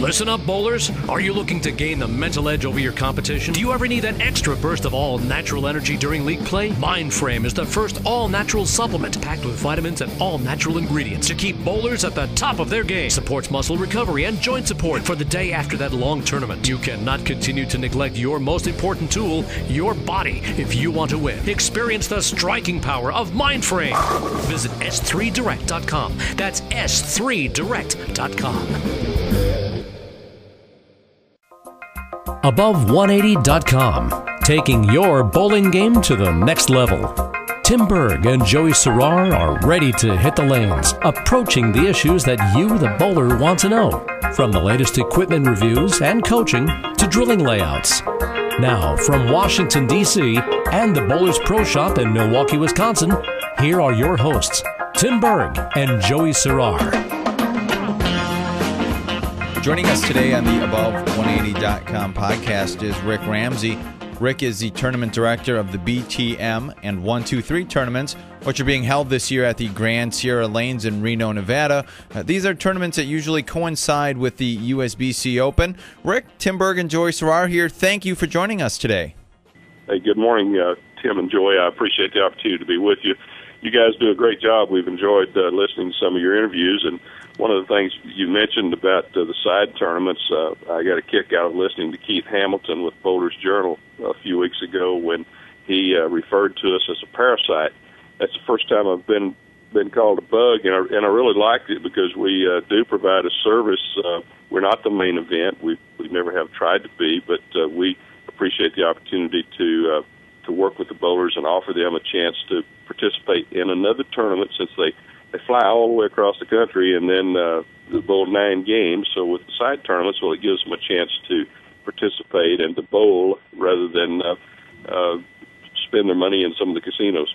Listen up, bowlers. Are you looking to gain the mental edge over your competition? Do you ever need that extra burst of all-natural energy during league play? Mindframe is the first all-natural supplement packed with vitamins and all-natural ingredients to keep bowlers at the top of their game. Supports muscle recovery and joint support for the day after that long tournament. You cannot continue to neglect your most important tool, your body, if you want to win. Experience the striking power of Mindframe. Visit s3direct.com. That's s3direct.com. Above180.com, taking your bowling game to the next level. Tim Berg and Joey Serrar are ready to hit the lanes, approaching the issues that you, the bowler, want to know. From the latest equipment reviews and coaching to drilling layouts. Now, from Washington, D.C. and the Bowlers Pro Shop in Milwaukee, Wisconsin, here are your hosts, Tim Berg and Joey Serrar. Joining us today on the Above180.com podcast is Rick Ramsey. Rick is the Tournament Director of the BTM and 1-2-3 tournaments, which are being held this year at the Grand Sierra Lanes in Reno, Nevada. These are tournaments that usually coincide with the USBC Open. Rick, Tim Berg, and Joey Serrar here. Thank you for joining us today. Hey, good morning, Tim and Joey. I appreciate the opportunity to be with you. You guys do a great job. We've enjoyed listening to some of your interviews, and one of the things you mentioned about the side tournaments, I got a kick out of listening to Keith Hamilton with Bowlers Journal a few weeks ago when he referred to us as a parasite. That's the first time I've been called a bug, and I really liked it because we do provide a service. We're not the main event. We never have tried to be, but we appreciate the opportunity to work with the bowlers and offer them a chance to participate in another tournament, since they fly all the way across the country and then bowl 9 games. So with the side tournaments, well, it gives them a chance to participate and to bowl rather than spend their money in some of the casinos.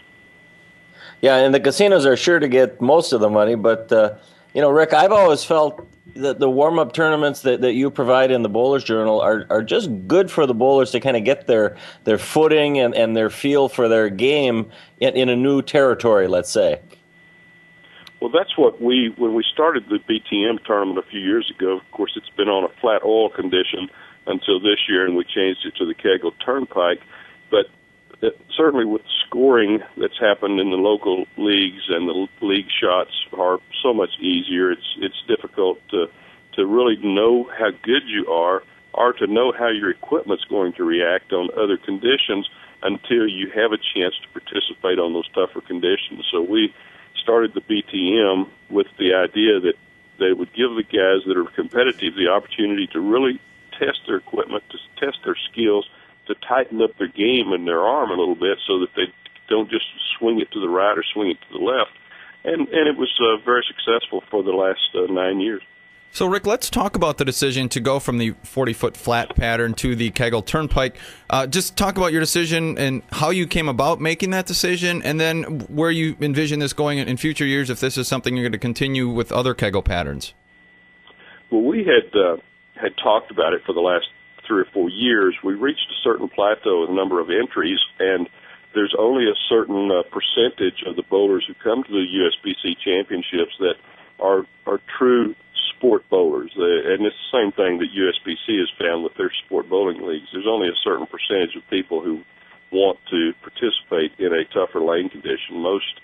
Yeah, and the casinos are sure to get most of the money, but, Rick, I've always felt that the warm-up tournaments that you provide in the Bowlers Journal are just good for the bowlers to kind of get their footing and their feel for their game in a new territory, let's say. Well, that's what when we started the BTM tournament a few years ago, of course, it's been on a flat oil condition until this year, and we changed it to the Kegel Turnpike. But certainly with scoring that's happened in the local leagues, and the league shots are so much easier, it's difficult to really know how good you are or to know how your equipment's going to react on other conditions until you have a chance to participate on those tougher conditions. So we started the BTM with the idea that they would give the guys that are competitive the opportunity to really test their equipment, to test their skills, to tighten up their game and their arm a little bit so that they don't just swing it to the right or swing it to the left. And it was very successful for the last 9 years. So, Rick, let's talk about the decision to go from the 40-foot flat pattern to the Kegel Turnpike. Just talk about your decision and how you came about making that decision, and then where you envision this going in future years, if this is something you're going to continue with other Kegel patterns. Well, we had talked about it for the last 3 or 4 years. We reached a certain plateau with a number of entries, and there's only a certain percentage of the bowlers who come to the USBC championships that are true sport bowlers. And it's the same thing that USBC has found with their sport bowling leagues. There's only a certain percentage of people who want to participate in a tougher lane condition. Most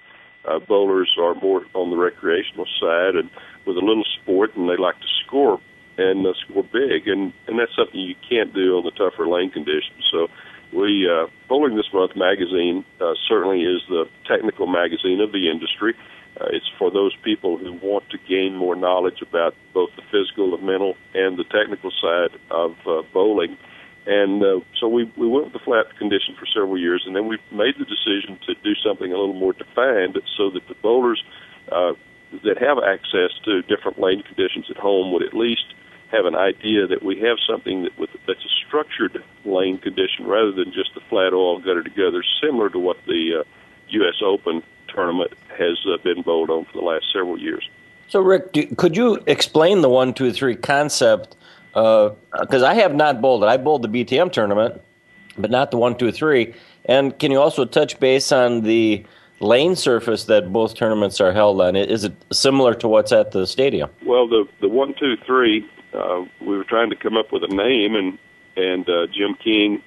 bowlers are more on the recreational side and with a little sport, and they like to score and score big, and that's something you can't do on the tougher lane conditions. So we Bowling This Month magazine certainly is the technical magazine of the industry. It's for those people who want to gain more knowledge about both the physical, the mental, and the technical side of bowling. And so we went with the flat condition for several years, and then we made the decision to do something a little more defined so that the bowlers that have access to different lane conditions at home would at least have an idea that we have something that's a structured lane condition rather than just the flat oil gutter together, similar to what the U.S. Open tournament has been bowled on for the last several years. So, Rick, could you explain the 1-2-3 concept? Because I have not bowled it. I bowled the BTM tournament, but not the 1-2-3. And can you also touch base on the lane surface that both tournaments are held on? Is it similar to what's at the stadium? Well, the 1, 2, 3, we were trying to come up with a name, and Jim King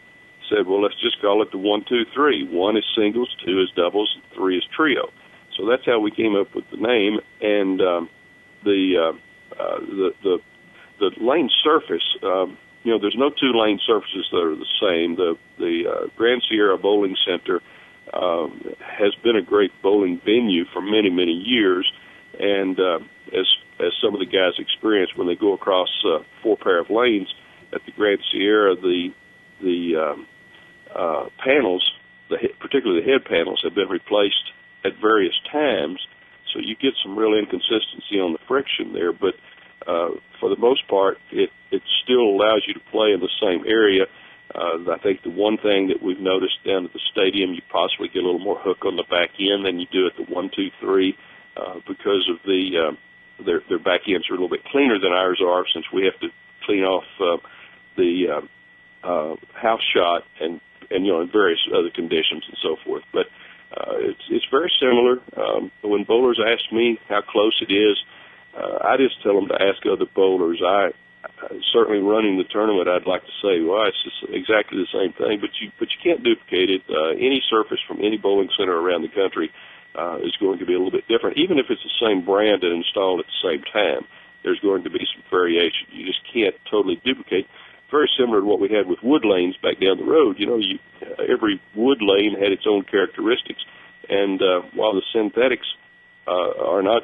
said, well, let's just call it the 1, 2, 3. 1 is singles, 2 is doubles, and 3 is trio. So that's how we came up with the name. And the lane surface, there's no two lane surfaces that are the same. The Grand Sierra Bowling Center has been a great bowling venue for many, many years, and as some of the guys experience when they go across 4 pair of lanes at the Grand Sierra, the panels, particularly the head panels, have been replaced at various times, so you get some real inconsistency on the friction there. But for the most part, it still allows you to play in the same area. I think the one thing that we've noticed down at the stadium, you possibly get a little more hook on the back end than you do at the 1, 2, 3 because of their back ends are a little bit cleaner than ours are, since we have to clean off the house shot and in various other conditions and so forth. But it's very similar. When bowlers ask me how close it is, I just tell them to ask other bowlers. Certainly running the tournament, I'd like to say, well, it's just exactly the same thing, but you can't duplicate it. Any surface from any bowling center around the country is going to be a little bit different. Even if it's the same brand and installed at the same time, there's going to be some variation. You just can't totally duplicate. Very similar to what we had with wood lanes back down the road. Every wood lane had its own characteristics, and while the synthetics are not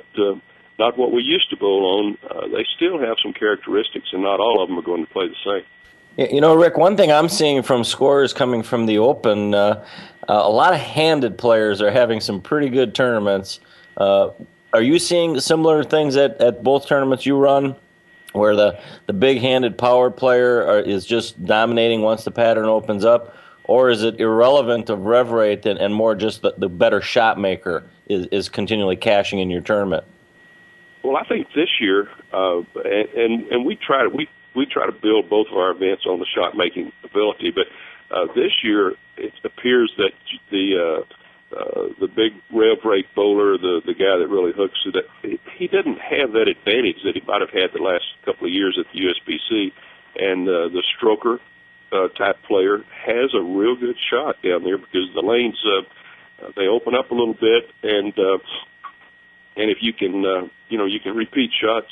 what we used to bowl on, they still have some characteristics, and not all of them are going to play the same. Rick, one thing I'm seeing from scores coming from the Open, a lot of handed players are having some pretty good tournaments. Are you seeing similar things at both tournaments you run, where the big-handed power player is just dominating once the pattern opens up, or is it irrelevant of rev rate and more just the better shot maker is continually cashing in your tournament? Well, I think this year, and we try to build both of our events on the shot making ability, but this year it appears that the big rev rate bowler, the guy that really hooks it, he doesn't have that advantage that he might have had the last couple of years at the USBC, and the stroker type player has a real good shot down there because the lanes they open up a little bit, and if you can you can repeat shots.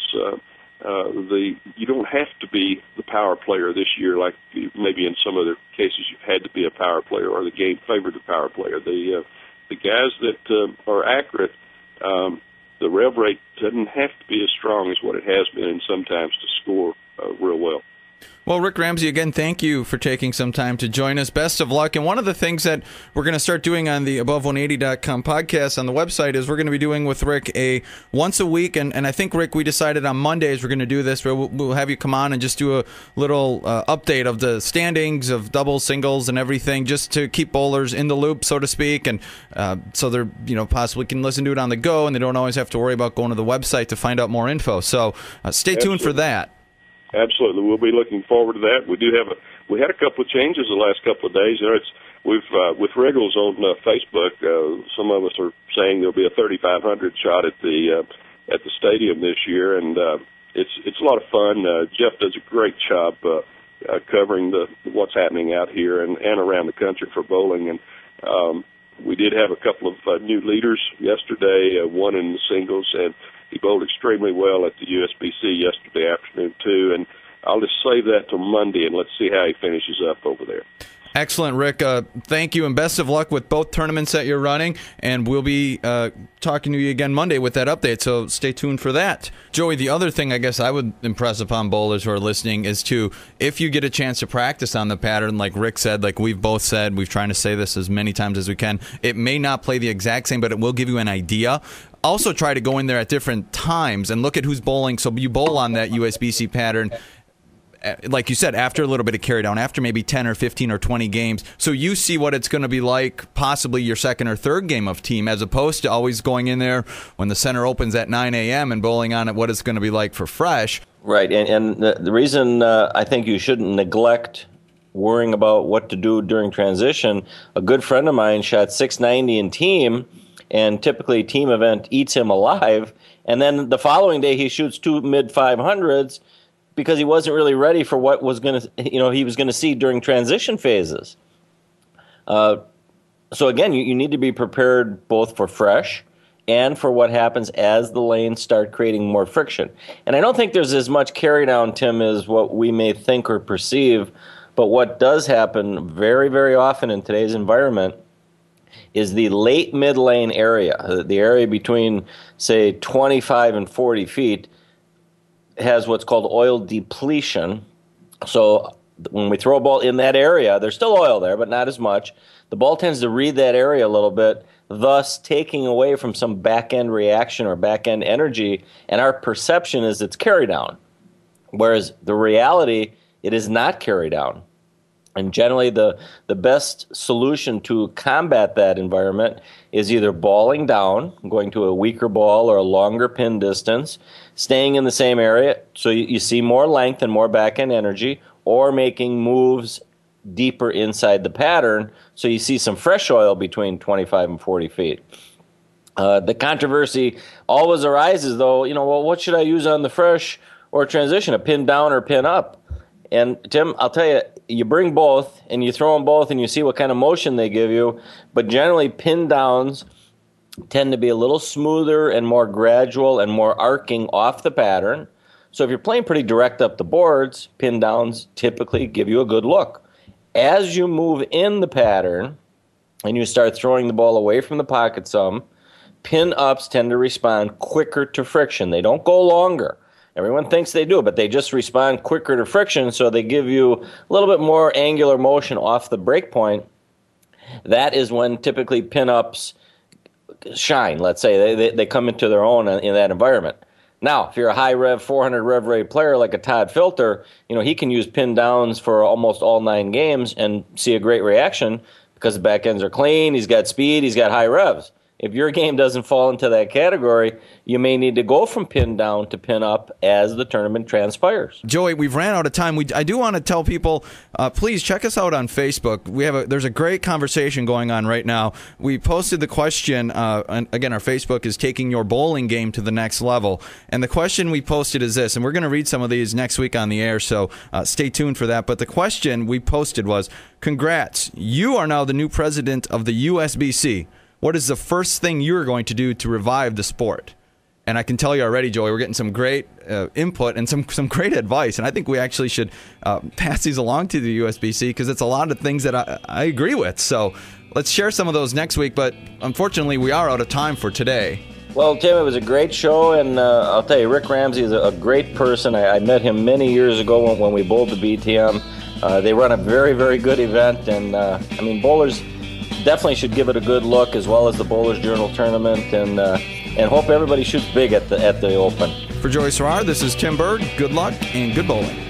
You don't have to be the power player this year like maybe in some other cases you've had to be a power player or the game favored the power player. The guys that are accurate, the rev rate doesn't have to be as strong as what it has been, and sometimes to score real well. Well, Rick Ramsey, again, thank you for taking some time to join us. Best of luck. And one of the things that we're going to start doing on the above180.com podcast on the website is we're going to be doing with Rick a once a week. And I think, Rick, we decided on Mondays we're going to do this. We'll have you come on and just do a little update of the standings of doubles, singles, and everything, just to keep bowlers in the loop, so to speak. And so they're possibly can listen to it on the go, and they don't always have to worry about going to the website to find out more info. So stay tuned for that. Absolutely, we'll be looking forward to that. We had a couple of changes the last couple of days. We've with Wriggles on Facebook. Some of us are saying there'll be a 3,500 shot at the stadium this year, and it's a lot of fun. Jeff does a great job covering what's happening out here and around the country for bowling. And we did have a couple of new leaders yesterday. One in the singles, and he bowled extremely well at the USBC yesterday afternoon, too. And I'll just save that till Monday, and let's see how he finishes up over there. Excellent, Rick. Thank you, and best of luck with both tournaments that you're running. And we'll be talking to you again Monday with that update, so stay tuned for that. Joey, the other thing I guess I would impress upon bowlers who are listening is if you get a chance to practice on the pattern, like Rick said, like we've both said, we've tried to say this as many times as we can, it may not play the exact same, but it will give you an idea. Also try to go in there at different times and look at who's bowling. So you bowl on that USBC pattern, like you said, after a little bit of carry down, after maybe 10 or 15 or 20 games. So you see what it's going to be like, possibly your second or third game of team, as opposed to always going in there when the center opens at 9 a.m. and bowling on it, what it's going to be like for fresh. Right, and the reason I think you shouldn't neglect worrying about what to do during transition, a good friend of mine shot 690 in team, and typically team event eats him alive. And then the following day he shoots 2 mid-500s because he wasn't really ready for what was going to, he was going to see during transition phases. So again, you need to be prepared both for fresh and for what happens as the lanes start creating more friction. And I don't think there's as much carry down, Tim, as what we may think or perceive. But what does happen very, very often in today's environment is the late mid-lane area, the area between, say, 25 and 40 feet, has what's called oil depletion. So when we throw a ball in that area, there's still oil there, but not as much. The ball tends to read that area a little bit, thus taking away from some back-end reaction or back-end energy, and our perception is it's carry down. Whereas the reality, it is not carry down. And generally the best solution to combat that environment is either balling down, going to a weaker ball or a longer pin distance, staying in the same area so you see more length and more back-end energy, or making moves deeper inside the pattern so you see some fresh oil between 25 and 40 feet. The controversy always arises, though, well, what should I use on the fresh or transition, a pin down or pin up? And Tim, I'll tell you, you bring both and you throw them both and you see what kind of motion they give you, but generally pin downs tend to be a little smoother and more gradual and more arcing off the pattern. So if you're playing pretty direct up the boards, pin downs typically give you a good look. As you move in the pattern and you start throwing the ball away from the pocket some, pin ups tend to respond quicker to friction. They don't go longer. Everyone thinks they do, but they just respond quicker to friction, so they give you a little bit more angular motion off the break point. That is when typically pin-ups shine, let's say. They come into their own in that environment. Now, if you're a high-rev, 400 rev rate player like a Todd Filter, he can use pin downs for almost all 9 games and see a great reaction because the back ends are clean, he's got speed, he's got high revs. If your game doesn't fall into that category, you may need to go from pin down to pin up as the tournament transpires. Joey, we've ran out of time. I do want to tell people, please check us out on Facebook. There's a great conversation going on right now. We posted the question, and again, our Facebook is taking your bowling game to the next level. And the question we posted is this, and we're going to read some of these next week on the air, so stay tuned for that. But the question we posted was, congrats, you are now the new president of the USBC. What is the first thing you're going to do to revive the sport? And I can tell you already, Joey, we're getting some great input and some great advice. And I think we actually should pass these along to the USBC because it's a lot of things that I agree with. So let's share some of those next week. But unfortunately, we are out of time for today. Well, Tim, it was a great show. And I'll tell you, Rick Ramsey is a great person. I met him many years ago when we bowled the BTM. They run a very, very good event. And, bowlers definitely should give it a good look, as well as the Bowlers Journal tournament, and hope everybody shoots big at the Open. For Joey Serrar, this is Tim Berg. Good luck and good bowling.